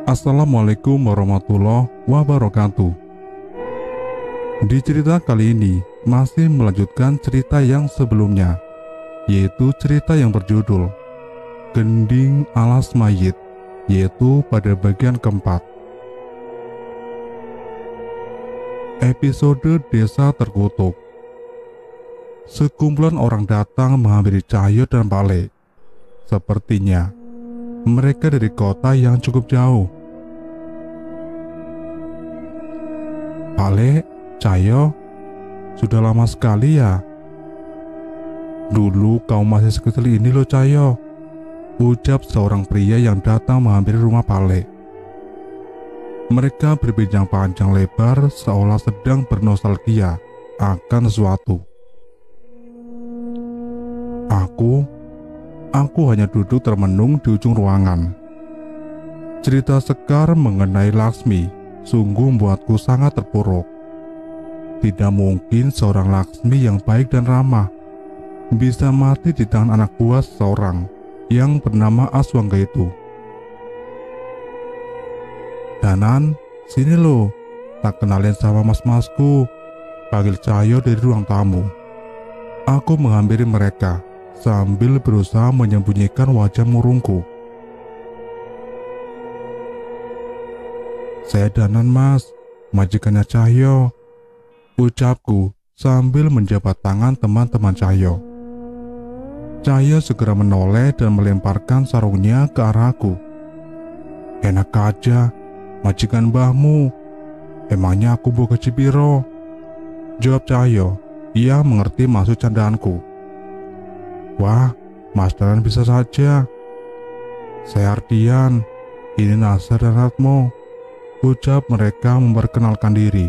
Assalamualaikum warahmatullahi wabarakatuh. Di cerita kali ini masih melanjutkan cerita yang sebelumnya, yaitu cerita yang berjudul Gending Alas Mayit, yaitu pada bagian keempat. Episode Desa Terkutuk. Sekumpulan orang datang menghampiri Cahyo dan Pak Le. Sepertinya mereka dari kota yang cukup jauh. Pak Le, Cahyo, sudah lama sekali ya. Dulu kau masih sekecil ini loh Cahyo, ucap seorang pria yang datang menghampiri rumah Pak Le. Mereka berbincang panjang lebar seolah sedang bernostalgia akan sesuatu. Aku hanya duduk termenung di ujung ruangan. Cerita Sekar mengenai Laksmi sungguh membuatku sangat terpuruk. Tidak mungkin seorang Laksmi yang baik dan ramah bisa mati di tangan anak buah seorang yang bernama Aswangga itu. Danan, sini lo, tak kenalin sama mas-masku, panggil Cahyo dari ruang tamu. Aku menghampiri mereka sambil berusaha menyembunyikan wajah murungku. Saya Danan mas, majikannya Cahyo, ucapku sambil menjabat tangan teman-teman Cahyo. Cahyo segera menoleh dan melemparkan sarungnya ke arahku. Enak aja, majikan mbahmu, emangnya aku buka cipiro? Jawab Cahyo, ia mengerti maksud candaanku. Wah, Mas Danan bisa saja. Saya Ardian, ini Nasar dan Ratmo, ucap mereka memperkenalkan diri.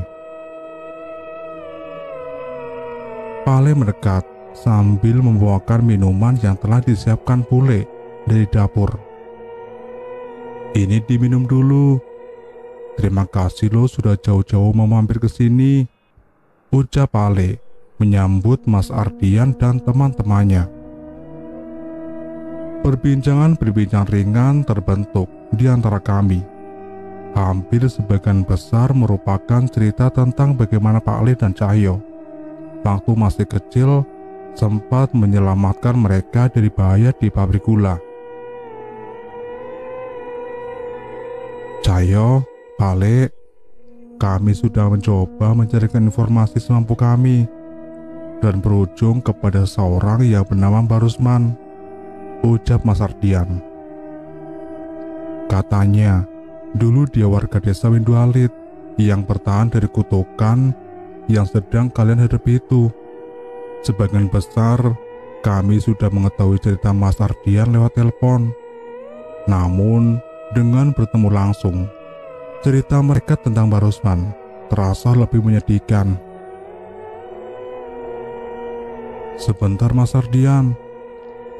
Pak Le mendekat sambil membawakan minuman yang telah disiapkan Bule dari dapur. Ini diminum dulu. Terima kasih lo sudah jauh-jauh mampir ke sini, ucap Pak Le menyambut Mas Ardian dan teman-temannya. Perbincangan ringan terbentuk di antara kami. Hampir sebagian besar merupakan cerita tentang bagaimana Pak Le dan Cahyo waktu masih kecil sempat menyelamatkan mereka dari bahaya di pabrik gula. Cahyo, Pak Le, kami sudah mencoba mencarikan informasi semampu kami dan berujung kepada seorang yang bernama Barusman, ucap Mas Ardian. Katanya, dulu dia warga desa Windualit yang bertahan dari kutukan yang sedang kalian hadapi itu. Sebagian besar kami sudah mengetahui cerita Mas Ardian lewat telepon. Namun, dengan bertemu langsung, cerita mereka tentang Barusman terasa lebih menyedihkan. Sebentar Mas Ardian,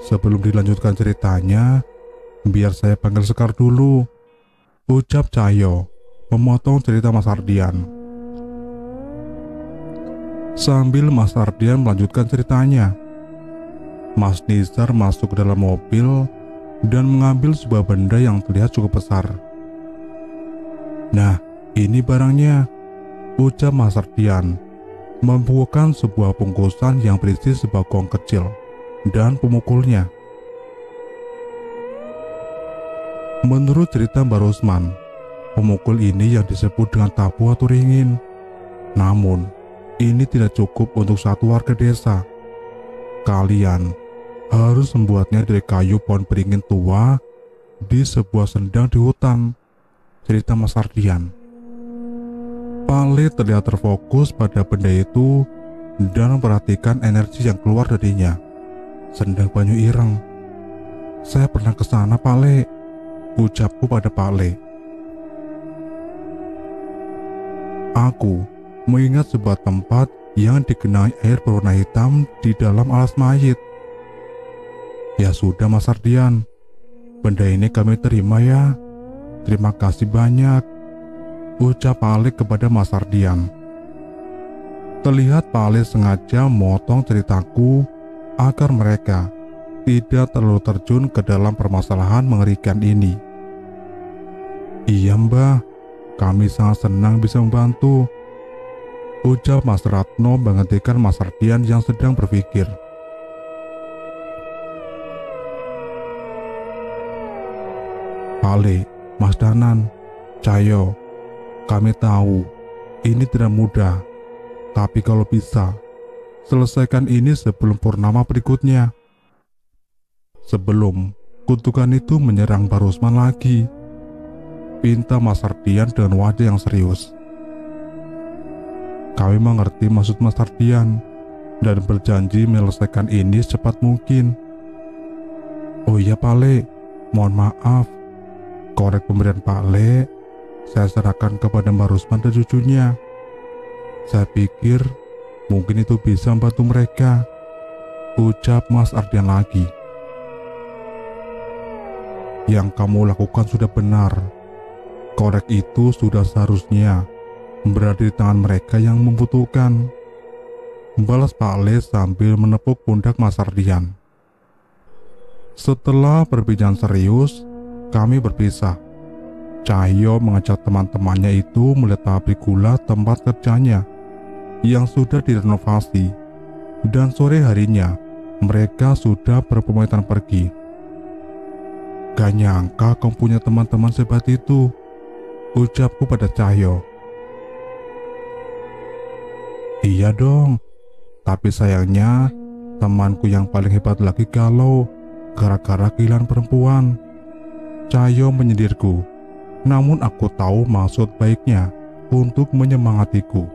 sebelum dilanjutkan ceritanya, biar saya panggil Sekar dulu, ucap Cahyo memotong cerita Mas Ardian. Sambil Mas Ardian melanjutkan ceritanya, Mas Nizar masuk ke dalam mobil dan mengambil sebuah benda yang terlihat cukup besar. Nah, ini barangnya, ucap Mas Ardian membukakan sebuah bungkusan yang berisi sebuah gong kecil dan pemukulnya. Menurut cerita Barusman, pemukul ini yang disebut dengan tabu atau ringin. Namun, ini tidak cukup untuk satu warga desa. Kalian harus membuatnya dari kayu pohon beringin tua di sebuah sendang di hutan, cerita Mas Ardian. Pak Le terlihat terfokus pada benda itu dan memperhatikan energi yang keluar darinya. Sendang banyu ireng. Saya pernah ke sana Pak Le, ucapku pada Pak Le. Aku mengingat sebuah tempat yang digenangi air berwarna hitam di dalam alas mayit. Ya sudah Mas Ardian, benda ini kami terima ya. Terima kasih banyak, ucap Pak Le kepada Mas Ardian. Terlihat Pak Le sengaja memotong ceritaku agar mereka tidak terlalu terjun ke dalam permasalahan mengerikan ini. Iya Mbah, kami sangat senang bisa membantu, ujar Mas Ratno menghentikan Mas Ardian yang sedang berpikir. Pak Le, Mas Danan, Cahyo, kami tahu ini tidak mudah, tapi kalau bisa, selesaikan ini sebelum purnama berikutnya. Sebelum kutukan itu menyerang Pak Rusman lagi, pinta Mas Ardian dengan wajah yang serius. Kami mengerti maksud Mas Ardian dan berjanji menyelesaikan ini secepat mungkin. Oh iya Pak Le, mohon maaf, korek pemberian Pak Le saya serahkan kepada Mbak Rusman dan cucunya. Saya pikir mungkin itu bisa membantu mereka, ucap Mas Ardian lagi. Yang kamu lakukan sudah benar. Korek itu sudah seharusnya berada di tangan mereka yang membutuhkan, balas Pak Le sambil menepuk pundak Mas Ardian. Setelah berbincang serius, kami berpisah. Cahyo mengajak teman-temannya itu melihat pabrik gula tempat kerjanya yang sudah direnovasi, dan sore harinya mereka sudah berpamitan pergi. Gak nyangka kau punya teman-teman sehebat itu, ucapku pada Cahyo. Iya dong, tapi sayangnya temanku yang paling hebat lagi galau gara-gara kehilangan perempuan. Cahyo menyindirku, namun aku tahu maksud baiknya untuk menyemangatiku.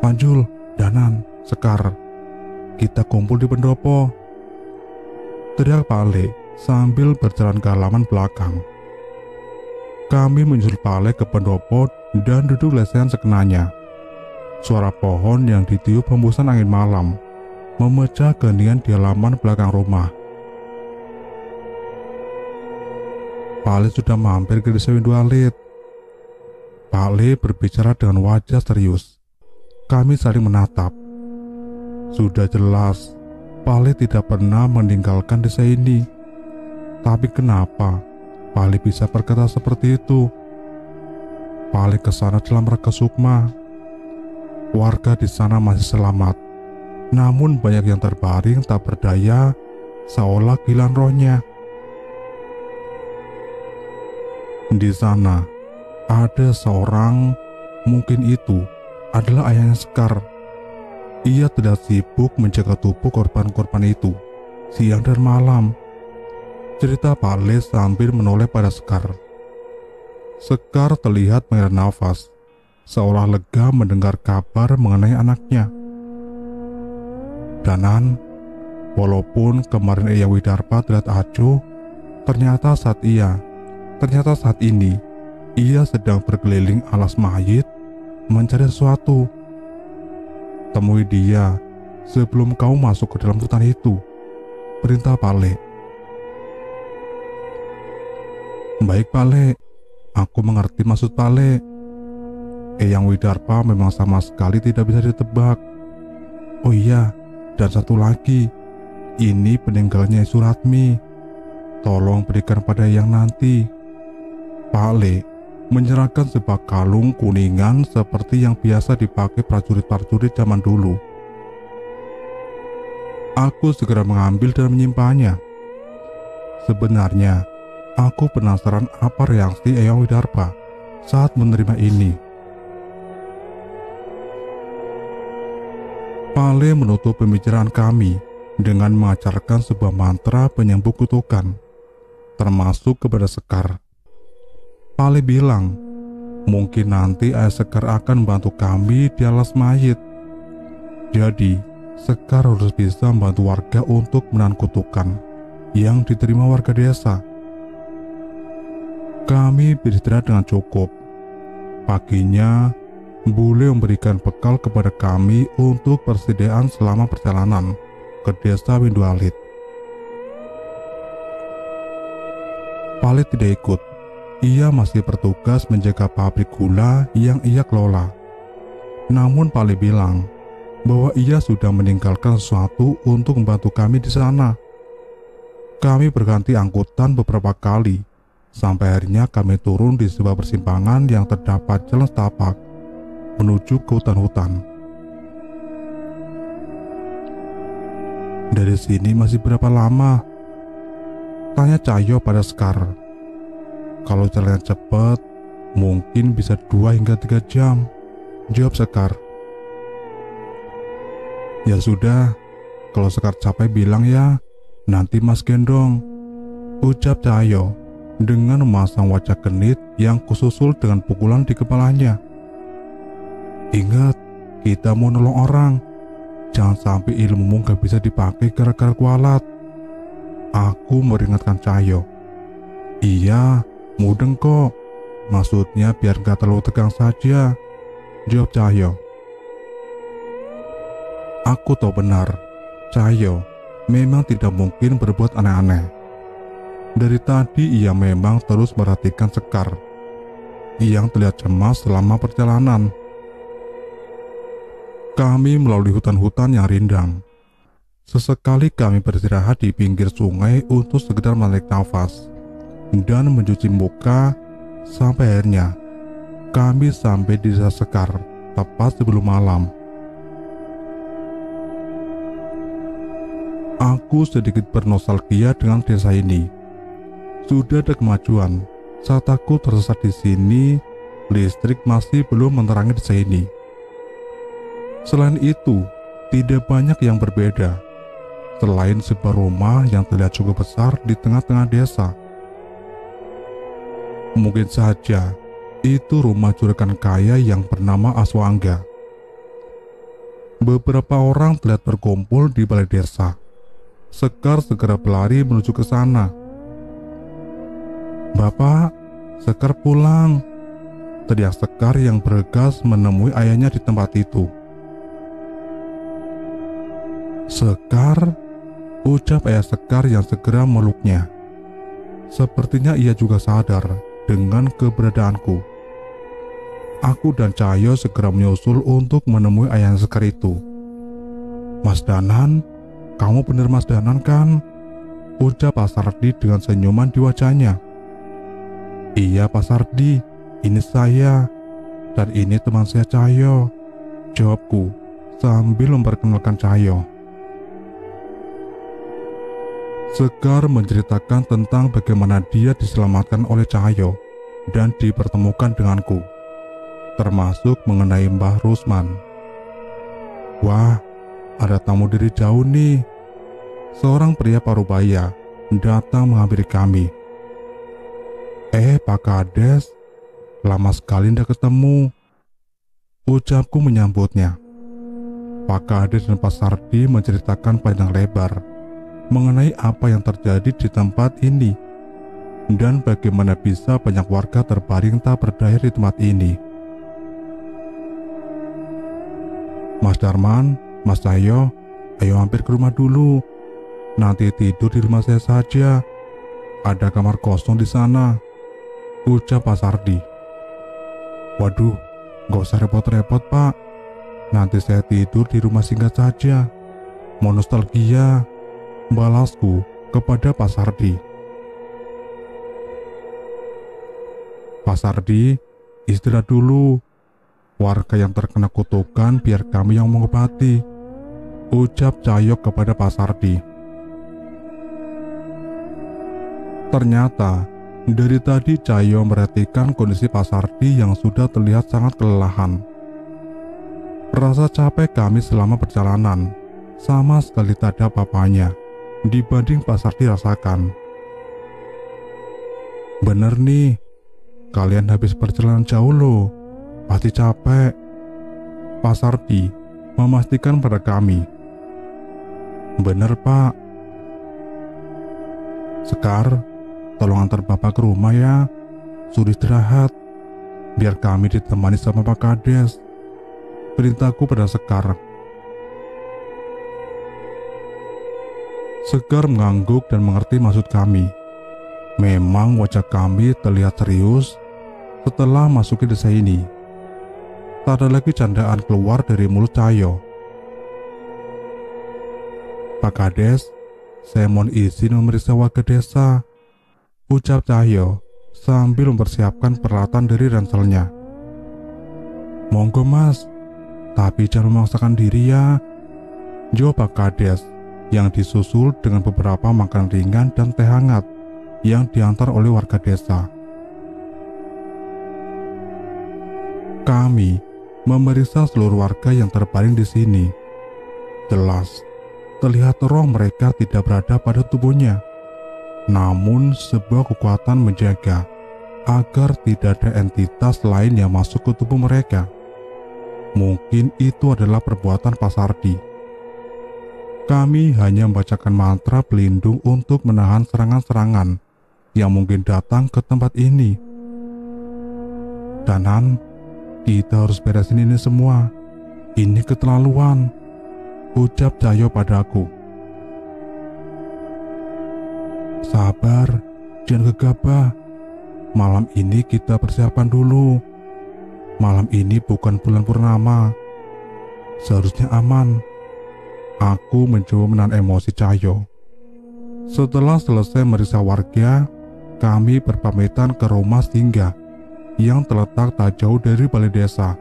Panjul, Danan, Sekar, kita kumpul di pendopo, teriak Pak Le sambil berjalan ke halaman belakang. Kami menyusul Pak Le ke pendopo dan duduk lesehan sekenanya. Suara pohon yang ditiup hembusan angin malam memecah keheningan di halaman belakang rumah. Pak Le sudah mampir ke desa Windualit. Pak Le berbicara dengan wajah serius. Kami saling menatap. Sudah jelas, Pak Le tidak pernah meninggalkan desa ini. Tapi kenapa Pak Le bisa berkata seperti itu? Pak Le ke sana dalam rangka sukma. Warga di sana masih selamat, namun banyak yang terbaring tak berdaya, seolah kehilangan rohnya. Di sana ada seorang, mungkin itu adalah ayahnya Sekar. Ia tidak sibuk menjaga tubuh korban-korban itu siang dan malam, cerita Pak Le sambil menoleh pada Sekar. Sekar terlihat menghela nafas, seolah lega mendengar kabar mengenai anaknya. Danan, walaupun kemarin Eyang Widarpa terlihat acuh, ternyata saat ini ia sedang berkeliling alas mayit mencari sesuatu. Temui dia sebelum kau masuk ke dalam hutan itu, perintah Pak Le. Baik Pak Le, aku mengerti maksud Pak Le. Eyang Widarpa memang sama sekali tidak bisa ditebak. Oh iya, dan satu lagi, ini peninggalnya Suratmi. Tolong berikan pada Eyang nanti. Pak Le menyerahkan sebuah kalung kuningan seperti yang biasa dipakai prajurit-prajurit zaman dulu. Aku segera mengambil dan menyimpannya. Sebenarnya, aku penasaran apa reaksi Eyang Widarpa saat menerima ini. Pak Le menutup pembicaraan kami dengan mengajarkan sebuah mantra penyembuh kutukan, termasuk kepada Sekar. Pak Le bilang, mungkin nanti ayah Sekar akan membantu kami di alas mayit. Jadi, Sekar harus bisa membantu warga untuk menahan kutukan yang diterima warga desa. Kami beristirahat dengan cukup. Paginya, Bule memberikan bekal kepada kami untuk persediaan selama perjalanan ke desa Windualit. Pak Le tidak ikut. Ia masih bertugas menjaga pabrik gula yang ia kelola. Namun Pak Le bilang bahwa ia sudah meninggalkan sesuatu untuk membantu kami di sana. Kami berganti angkutan beberapa kali Sampai akhirnya kami turun di sebuah persimpangan yang terdapat jalan setapak menuju ke hutan-hutan. Dari sini masih berapa lama? Tanya Cahyo pada Sekar. Kalau jalannya cepat, mungkin bisa 2 hingga 3 jam, jawab Sekar. Ya sudah, kalau Sekar capek bilang ya, nanti Mas gendong, ucap Cahyo dengan memasang wajah genit yang kususul dengan pukulan di kepalanya. Ingat, kita mau nolong orang. Jangan sampai ilmumu gak bisa dipakai gara-gara kualat. Aku meringatkan Cahyo. Iya, mudeng kok. Maksudnya biar gak terlalu tegang saja, jawab Cahyo. Aku tahu benar, Cahyo memang tidak mungkin berbuat aneh-aneh. Dari tadi ia memang terus merhatikan Sekar yang terlihat cemas selama perjalanan. Kami melalui hutan-hutan yang rindang. Sesekali kami beristirahat di pinggir sungai untuk sekedar menarik nafas dan mencuci muka. Sampai akhirnya kami sampai di desa Sekar tepat sebelum malam. Aku sedikit bernostalgia dengan desa ini. Sudah ada kemajuan saat aku tersesat di sini. Listrik masih belum menerangi desa ini. Selain itu, tidak banyak yang berbeda selain sebuah rumah yang terlihat cukup besar di tengah-tengah desa. Mungkin saja itu rumah juragan kaya yang bernama Aswangga. Beberapa orang terlihat berkumpul di balai desa. Sekar segera berlari menuju ke sana. Bapak, Sekar pulang, teriak Sekar yang bergegas menemui ayahnya di tempat itu. Sekar, ucap ayah Sekar yang segera meluknya. Sepertinya ia juga sadar dengan keberadaanku. Aku dan Cahyo segera menyusul untuk menemui ayah Sekar itu. Mas Danan, kamu benar Mas Danan kan? Ucap Pak Sardi dengan senyuman di wajahnya. Iya Pak Sardi, ini saya. Dan ini teman saya Cahyo, jawabku sambil memperkenalkan Cahyo. Sekar menceritakan tentang bagaimana dia diselamatkan oleh Cahyo dan dipertemukan denganku, termasuk mengenai Mbah Rusman. Wah, ada tamu dari jauh nih. Seorang pria parubaya datang menghampiri kami. Pak Kades, lama sekali tidak ketemu, ucapku menyambutnya. Pak Kades dan Pak Sardi menceritakan panjang lebar mengenai apa yang terjadi di tempat ini dan bagaimana bisa banyak warga terbaring tak berdaya di tempat ini. Mas Darman, Mas Cahyo, ayo mampir ke rumah dulu. Nanti tidur di rumah saya saja. Ada kamar kosong di sana, ucap Pak Sardi. Waduh, gak usah repot-repot Pak. Nanti saya tidur di rumah Singgah saja. Mau nostalgia, balasku kepada Pak Sardi. Pak Sardi, istirahat dulu. Warga yang terkena kutukan biar kami yang mengobati, ucap Cahyo kepada Pak Sardi. Ternyata dari tadi Cahyo merhatikan kondisi Pak Sardi yang sudah terlihat sangat kelelahan. Rasa capek kami selama perjalanan sama sekali tak ada apa-apanya dibanding Pak Sardi rasakan. Bener nih, kalian habis perjalanan jauh loh, pasti capek, Pak Sardi memastikan pada kami. Bener Pak. Sekar, tolong antar Bapak ke rumah ya, suruh istirahat, biar kami ditemani sama Pak Kades, perintahku pada Sekar. Sekar mengangguk dan mengerti maksud kami. Memang wajah kami terlihat serius setelah masuk ke desa ini. Tak ada lagi candaan keluar dari mulut Cahyo. Pak Kades, saya mohon izin memeriksa warga desa, ucap Cahyo sambil mempersiapkan peralatan dari ranselnya. "Monggo mas, tapi jangan memaksakan diri ya," jawab Pak Kades yang disusul dengan beberapa makanan ringan dan teh hangat yang diantar oleh warga desa. Kami memeriksa seluruh warga yang terbaring di sini. Jelas, terlihat roh mereka tidak berada pada tubuhnya. Namun sebuah kekuatan menjaga agar tidak ada entitas lain yang masuk ke tubuh mereka. Mungkin itu adalah perbuatan Pak Sardi. Kami hanya membacakan mantra pelindung untuk menahan serangan-serangan yang mungkin datang ke tempat ini. "Danan, kita harus beresin ini semua. Ini keterlaluan," ucap Cahyo padaku. "Sabar, jangan gegabah. Malam ini kita persiapan dulu. Malam ini bukan bulan purnama. Seharusnya aman." Aku mencoba menahan emosi Cahyo. Setelah selesai meriksa warga, kami berpamitan ke rumah singgah yang terletak tak jauh dari balai desa.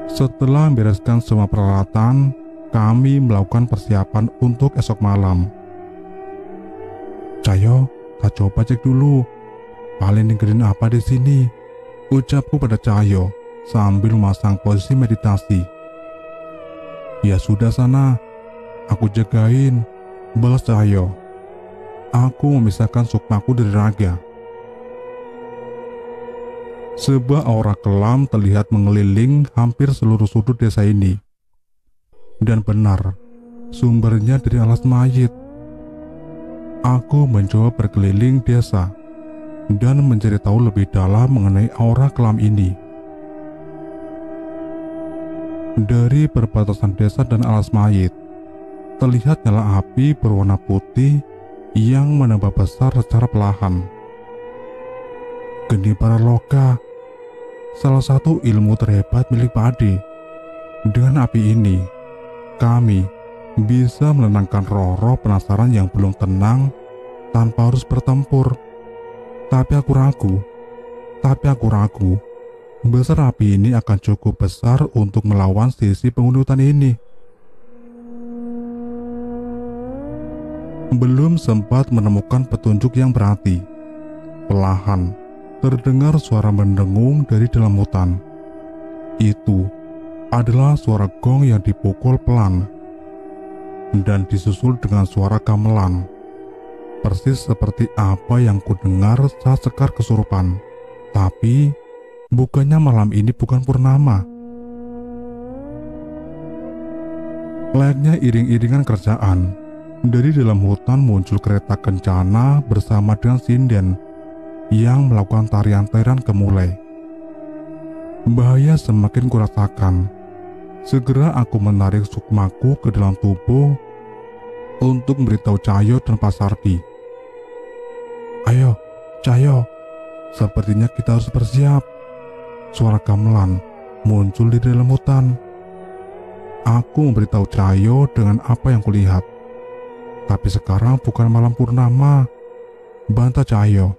Setelah membereskan semua peralatan, kami melakukan persiapan untuk esok malam. "Cahyo, tak coba cek dulu. Paling ninggalin apa di sini?" ucapku pada Cahyo sambil memasang posisi meditasi. "Ya sudah sana, aku jagain," balas Cahyo. Aku memisahkan sukmaku dari raga. Sebuah aura kelam terlihat mengeliling hampir seluruh sudut desa ini. Dan benar, sumbernya dari alas mayit. Aku mencoba berkeliling desa dan mencari tahu lebih dalam mengenai aura kelam ini. Dari perbatasan desa dan alas mayit, terlihat nyala api berwarna putih yang menambah besar secara perlahan. Geni Paraloka, salah satu ilmu terhebat milik Pak Ade. Dengan api ini, kami bisa menenangkan roh-roh penasaran yang belum tenang tanpa harus bertempur. Tapi aku ragu, besar api ini akan cukup besar untuk melawan sisi penghuni hutan ini. Belum sempat menemukan petunjuk yang berarti, perlahan terdengar suara mendengung dari dalam hutan. Itu adalah suara gong yang dipukul pelan dan disusul dengan suara gamelan, persis seperti apa yang kudengar saat Sekar kesurupan. Tapi bukannya malam ini bukan purnama. Layaknya iring-iringan kerjaan, dari dalam hutan muncul kereta kencana bersama dengan sinden yang melakukan tarian-tarian gemulai. Bahaya semakin kurasakan. Segera aku menarik sukmaku ke dalam tubuh untuk memberitahu Cahyo dan Pak Sardi. "Ayo, Cahyo, sepertinya kita harus bersiap." Suara gamelan muncul di dalam hutan. Aku memberitahu Cahyo dengan apa yang kulihat. "Tapi sekarang bukan malam purnama," bantah Cahyo.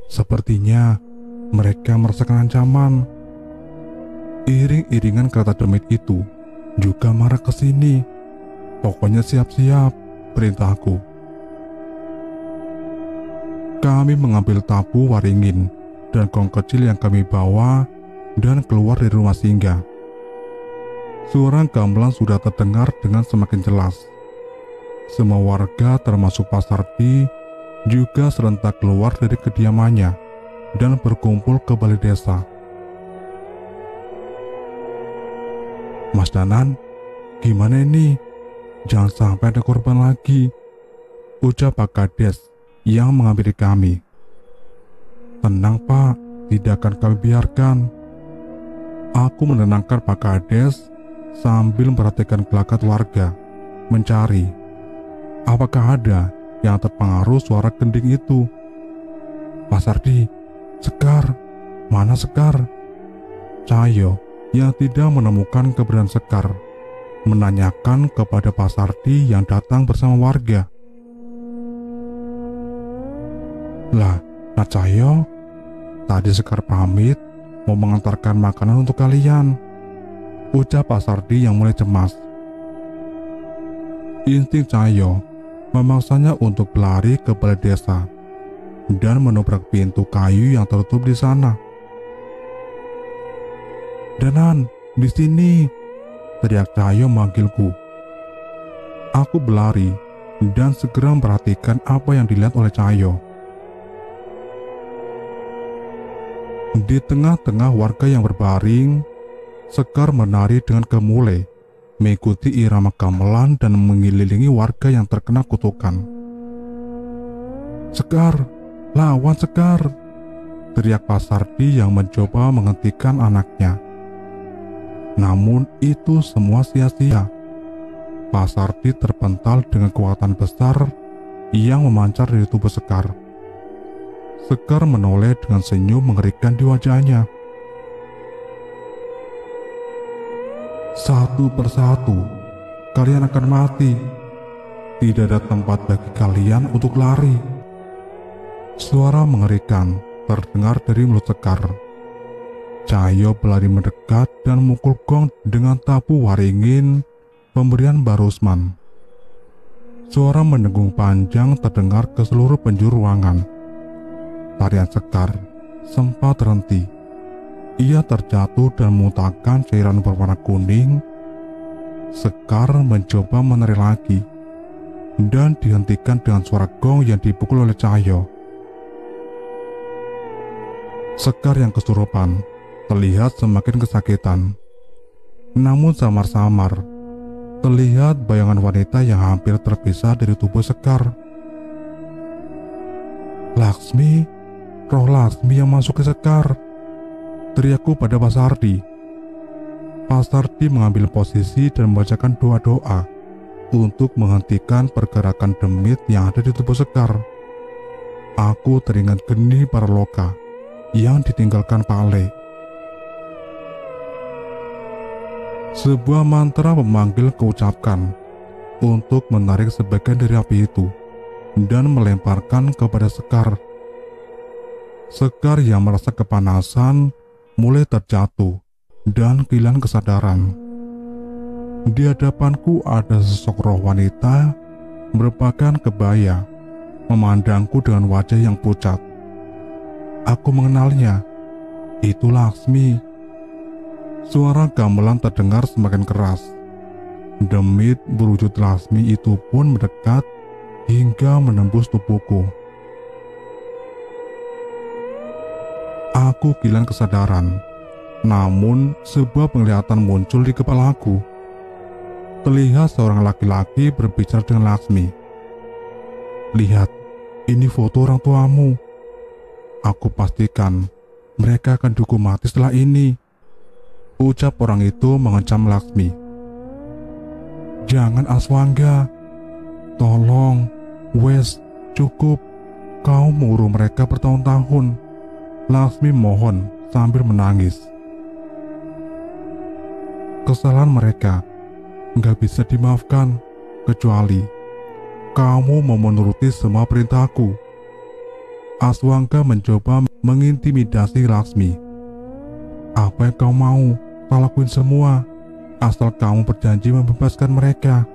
"Sepertinya mereka merasakan ancaman. Iring-iringan kereta demit itu juga marah ke sini. Pokoknya siap-siap," perintahku. Kami mengambil tabu waringin dan gong kecil yang kami bawa dan keluar dari rumah singgah. Suara gamelan sudah terdengar dengan semakin jelas. Semua warga termasuk Pak Sardi juga serentak keluar dari kediamannya dan berkumpul ke balai desa. "Mas Danan, gimana ini? Jangan sampai ada korban lagi," ucap Pak Kades yang menghampiri kami. "Tenang Pak, tidak akan kami biarkan." Aku menenangkan Pak Kades sambil memperhatikan gelagat warga, mencari apakah ada yang terpengaruh suara gending itu. "Pak Sardi, Sekar, mana Sekar?" Cahyo yang tidak menemukan keberadaan Sekar menanyakan kepada Pak Sardi yang datang bersama warga. Lah, Nak Cahyo, tadi Sekar pamit mau mengantarkan makanan untuk kalian, ucap Pak Sardi yang mulai cemas. Insting Cahyo memaksanya untuk berlari ke balai desa dan menobrak pintu kayu yang tertutup di sana. "Danan, di sini!" teriak Cahyo memanggilku. Aku berlari dan segera memperhatikan apa yang dilihat oleh Cahyo. Di tengah-tengah warga yang berbaring, Sekar menari dengan gemulai, mengikuti irama gamelan dan mengelilingi warga yang terkena kutukan. "Sekar, lawan Sekar!" teriak Pak Sardi yang mencoba menghentikan anaknya. Namun itu semua sia-sia. Pak Sardi terpental dengan kekuatan besar yang memancar dari tubuh Sekar. Sekar menoleh dengan senyum mengerikan di wajahnya. "Satu persatu, kalian akan mati. Tidak ada tempat bagi kalian untuk lari." Suara mengerikan terdengar dari mulut Sekar. Cahyo berlari mendekat dan memukul gong dengan tabu waringin pemberian Mbah Rusman. Suara mendengung panjang terdengar ke seluruh penjuru ruangan. Tarian Sekar sempat terhenti. Ia terjatuh dan memuntahkan cairan berwarna kuning. Sekar mencoba menari lagi dan dihentikan dengan suara gong yang dipukul oleh Cahyo. Sekar yang kesurupan terlihat semakin kesakitan. Namun samar-samar terlihat bayangan wanita yang hampir terpisah dari tubuh Sekar. "Laksmi, roh Laksmi yang masuk ke Sekar!" teriakku pada Pak Sardi. Pak Sardi mengambil posisi dan membacakan doa-doa untuk menghentikan pergerakan demit yang ada di tubuh Sekar. Aku teringat geni para loka yang ditinggalkan Pak Le. Sebuah mantra memanggil keucapkan untuk menarik sebagian dari api itu dan melemparkan kepada Sekar. Sekar yang merasa kepanasan mulai terjatuh dan kehilangan kesadaran. Di hadapanku ada sosok roh wanita berpakaian kebaya, memandangku dengan wajah yang pucat. Aku mengenalnya, itu Laksmi. Suara gamelan terdengar semakin keras. Demit berwujud Laksmi itu pun mendekat hingga menembus tubuhku. Aku kehilangan kesadaran, namun sebuah penglihatan muncul di kepalaku. Terlihat seorang laki-laki berbicara dengan Laksmi. "Lihat, ini foto orang tuamu. Aku pastikan mereka akan dihukum mati setelah ini," ucap orang itu mengancam Laksmi. "Jangan Aswangga, tolong, wes, cukup, kau mengurung mereka bertahun-tahun," Laksmi mohon sambil menangis. "Kesalahan mereka nggak bisa dimaafkan, kecuali kamu mau menuruti semua perintahku." Aswangga mencoba mengintimidasi Laksmi. "Apa yang kau mau, tak lakuin semua, asal kamu berjanji membebaskan mereka,"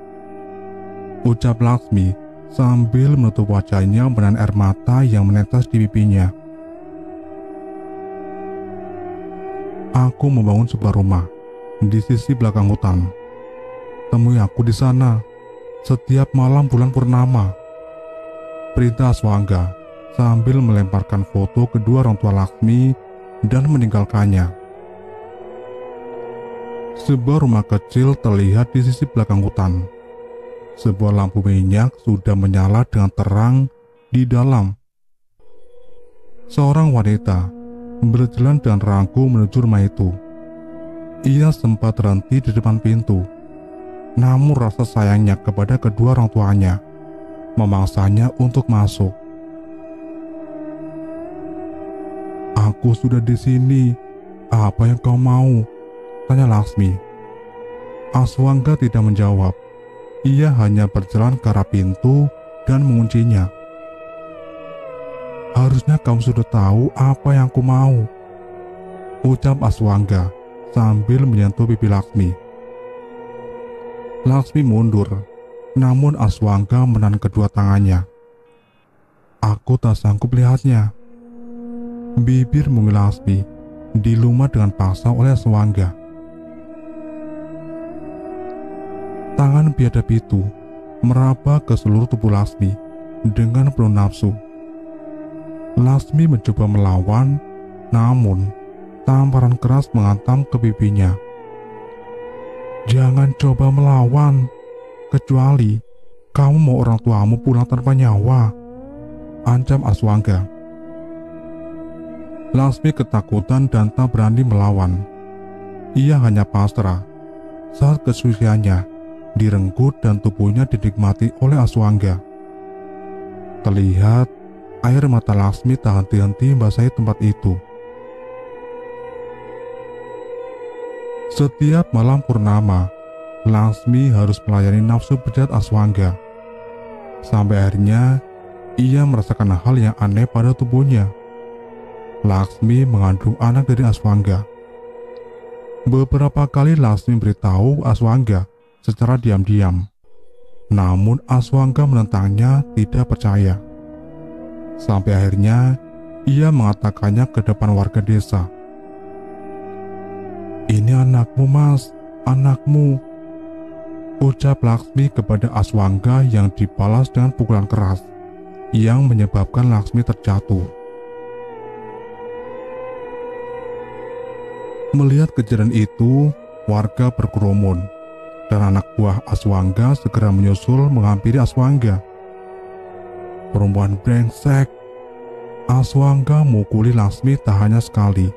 ucap Laksmi sambil menutup wajahnya menahan air mata yang menetes di pipinya. Aku membangun sebuah rumah di sisi belakang hutan. "Temui aku di sana setiap malam bulan purnama," perintah Aswangga sambil melemparkan foto kedua orang tua Laksmi dan meninggalkannya. Sebuah rumah kecil terlihat di sisi belakang hutan. Sebuah lampu minyak sudah menyala dengan terang di dalam. Seorang wanita berjalan dengan ragu menuju rumah itu. Ia sempat berhenti di depan pintu, namun rasa sayangnya kepada kedua orang tuanya memangsanya untuk masuk. "Aku sudah di sini. Apa yang kau mau?" tanya Laksmi. Aswangga tidak menjawab. Ia hanya berjalan ke arah pintu dan menguncinya. Harusnya kamu sudah tahu apa yang aku mau, ucap Aswangga sambil menyentuh pipi Laksmi. Laksmi mundur, namun Aswangga menahan kedua tangannya. Aku tak sanggup lihatnya. Bibir mungil Laksmi dilumat dengan paksa oleh Aswangga. Tangan biadab itu meraba ke seluruh tubuh Laksmi dengan penuh nafsu. Laksmi mencoba melawan, namun tamparan keras menghantam ke pipinya. Jangan coba melawan, kecuali kamu mau orang tuamu pulang tanpa nyawa, ancam Aswangga. Laksmi ketakutan dan tak berani melawan. Ia hanya pasrah saat kesuciannya direnggut dan tubuhnya dinikmati oleh Aswangga. Terlihat air mata Laksmi tak henti-henti membasahi tempat itu. Setiap malam purnama, Laksmi harus melayani nafsu bejat Aswangga. Sampai akhirnya ia merasakan hal yang aneh pada tubuhnya. Laksmi mengandung anak dari Aswangga. Beberapa kali Laksmi beritahu Aswangga secara diam-diam, namun Aswangga menentangnya, tidak percaya. Sampai akhirnya ia mengatakannya ke depan warga desa. Ini anakmu, Mas, anakmu, ucap Laksmi kepada Aswangga yang dibalas dengan pukulan keras yang menyebabkan Laksmi terjatuh. Melihat kejadian itu, warga berkerumun dan anak buah Aswangga segera menyusul menghampiri Aswangga. Perempuan brengsek, Aswangga mukuli Laksmi tak hanya sekali.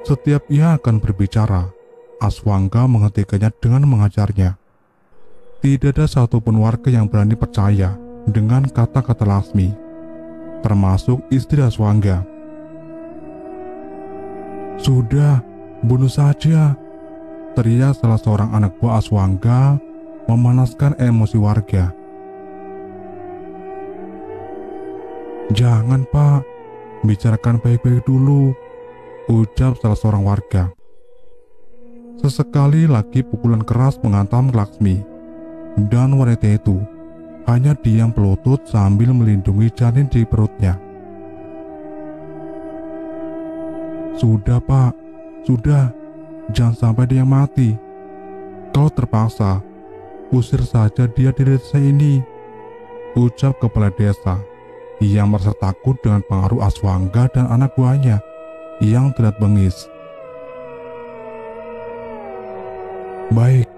Setiap ia akan berbicara, Aswangga menghentikannya dengan mengajarnya. Tidak ada satupun warga yang berani percaya dengan kata-kata Laksmi, termasuk istri Aswangga. Sudah, bunuh saja, teriak salah seorang anak buah Aswangga memanaskan emosi warga. Jangan, Pak, bicarakan baik-baik dulu, ucap salah seorang warga. Sesekali lagi pukulan keras menghantam Laksmi, dan wanita itu hanya diam pelutut sambil melindungi janin di perutnya. Sudah, Pak, sudah, jangan sampai dia mati. Kalau terpaksa, usir saja dia dari desa ini, ucap kepala desa yang merasa takut dengan pengaruh Aswangga dan anak buahnya yang tidak bengis. Baik,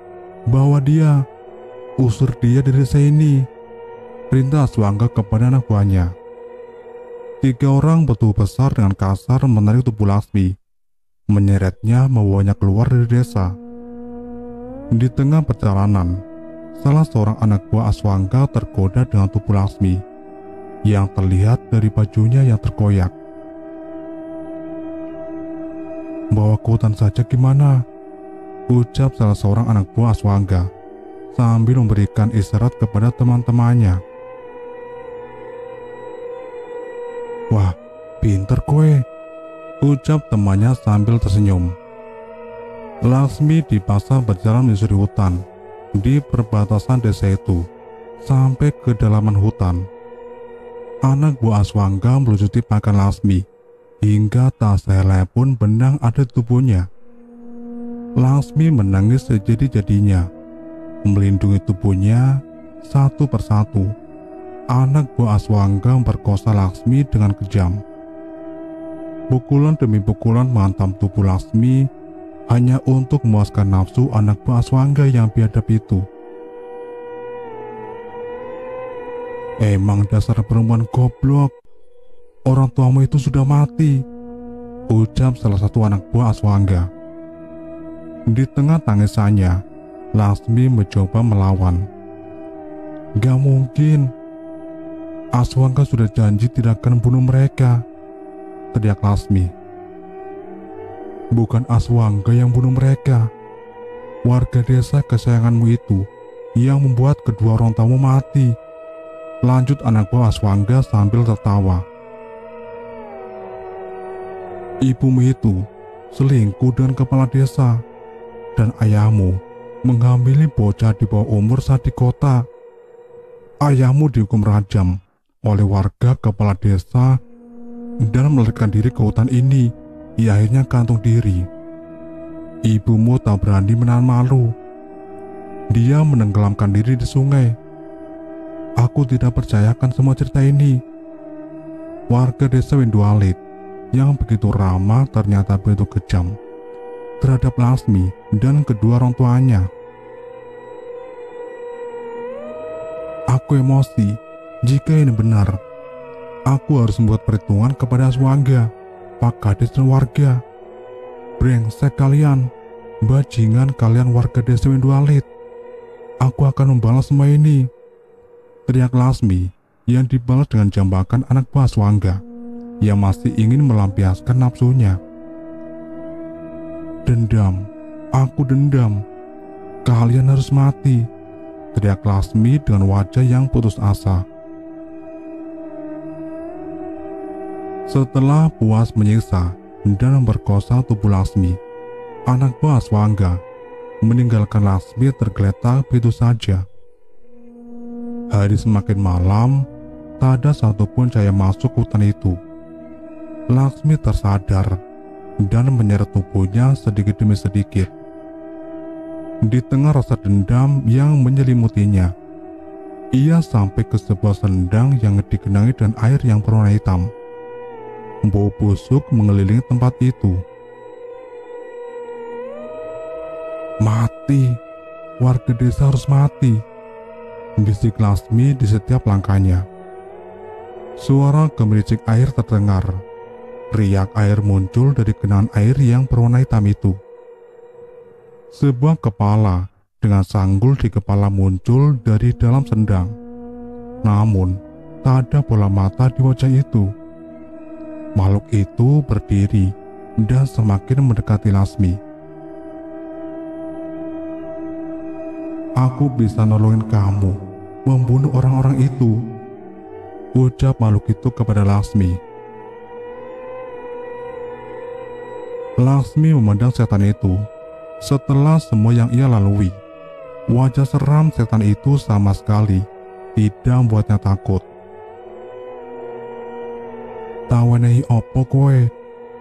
bawa dia, usir dia dari desa ini, perintah Aswangga kepada anak buahnya. 3 orang betul besar dengan kasar menarik tubuh Laksmi, menyeretnya membawanya keluar dari desa. Di tengah perjalanan, salah seorang anak buah Aswangga tergoda dengan tubuh Laksmi yang terlihat dari bajunya yang terkoyak. Bawa ke hutan saja gimana? Ucap salah seorang anak buah Aswangga sambil memberikan isyarat kepada teman-temannya. Wah, pinter kowe, ucap temannya sambil tersenyum. Laksmi dipaksa berjalan menyusuri hutan di perbatasan desa itu sampai ke dalaman hutan. Anak buah Aswangga melucuti pakaian Laksmi hingga tak sehelai pun benang ada di tubuhnya. Laksmi menangis sejadi-jadinya, melindungi tubuhnya satu persatu. Anak buah Aswangga memperkosa Laksmi dengan kejam. Pukulan demi pukulan menghantam tubuh Laksmi hanya untuk memuaskan nafsu anak buah Aswangga yang biadab itu. Emang dasar perempuan goblok, orang tuamu itu sudah mati, ucap salah satu anak buah Aswangga. Di tengah tangisannya, Laksmi mencoba melawan. Gak mungkin, Aswangga sudah janji tidak akan bunuh mereka, teriak Laksmi. Bukan Aswangga yang bunuh mereka, warga desa kesayanganmu itu yang membuat kedua orang tamu mati, lanjut anak buah Aswangga sambil tertawa. Ibumu itu selingkuh dengan kepala desa, dan ayahmu menghamili bocah di bawah umur saat di kota. Ayahmu dihukum rajam oleh warga kepala desa dan melarikan diri ke hutan ini. Ia akhirnya gantung diri. Ibumu tak berani menahan malu. Dia menenggelamkan diri di sungai. Aku tidak percayakan semua cerita ini. Warga desa Windualit yang begitu ramah ternyata begitu kejam terhadap Lasmi dan kedua orang tuanya. Aku emosi. Jika ini benar, aku harus membuat perhitungan kepada Aswangga, Pak Kades dan warga. Brengsek kalian, bajingan kalian warga desa Windualit. Aku akan membalas semua ini, teriak Lasmi yang dibalas dengan jambakan anak buah Aswangga yang masih ingin melampiaskan nafsunya. Dendam, aku dendam. Kalian harus mati, teriak Lasmi dengan wajah yang putus asa. Setelah puas menyiksa dan memperkosa tubuh Lasmi, anak buah Aswangga meninggalkan Lasmi tergeletak begitu saja. Hari semakin malam, tak ada satupun cahaya masuk hutan itu. Lasmi tersadar dan menyeret tubuhnya sedikit demi sedikit. Di tengah rasa dendam yang menyelimutinya, ia sampai ke sebuah sendang yang digenangi dengan air yang berwarna hitam. Bau busuk mengelilingi tempat itu. Mati, warga desa harus mati, bisik Lasmi di setiap langkahnya. Suara gemericik air terdengar. Riak air muncul dari genangan air yang berwarna hitam itu. Sebuah kepala dengan sanggul di kepala muncul dari dalam sendang. Namun, tak ada bola mata di wajah itu. Makhluk itu berdiri dan semakin mendekati Lasmi. Aku bisa nolongin kamu membunuh orang-orang itu, ucap makhluk itu kepada Lasmi. Lasmi memandang setan itu. Setelah semua yang ia lalui, wajah seram setan itu sama sekali tidak membuatnya takut. Tawanehi opo kowe,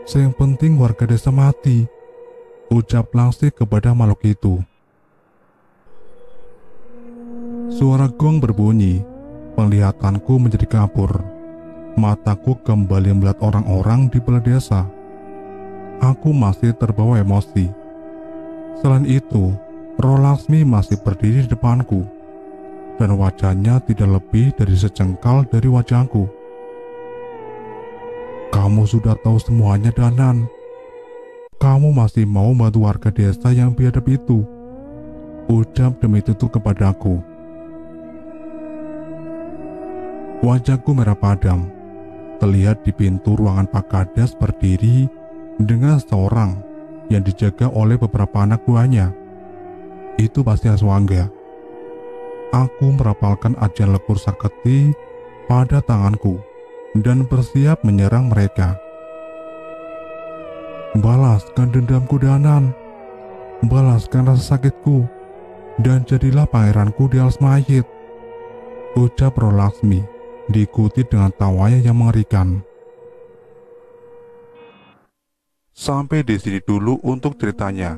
sing penting warga desa mati, ucap Lasmi kepada makhluk itu. Suara gong berbunyi, penglihatanku menjadi kabur. Mataku kembali melihat orang-orang di balai desa. Aku masih terbawa emosi. Selain itu, roh Lasmi masih berdiri di depanku, dan wajahnya tidak lebih dari secengkal dari wajahku. Kamu sudah tahu semuanya, Danan. Kamu masih mau membantu warga desa yang biadab itu, ucap demi itu kepadaku. Wajahku merah padam. Terlihat di pintu ruangan Pak Kades berdiri dengan seorang yang dijaga oleh beberapa anak buahnya. Itu pasti Aswangga. Aku merapalkan ajian lekur saketi pada tanganku dan bersiap menyerang mereka. Balaskan dendamku, Danan. Balaskan rasa sakitku dan jadilah pangeranku di alas mayit, ucap roh Lasmi, diikuti dengan tawanya yang mengerikan. Sampai di sini dulu untuk ceritanya,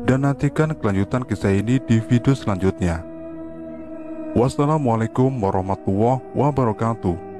dan nantikan kelanjutan kisah ini di video selanjutnya. Wassalamualaikum warahmatullahi wabarakatuh.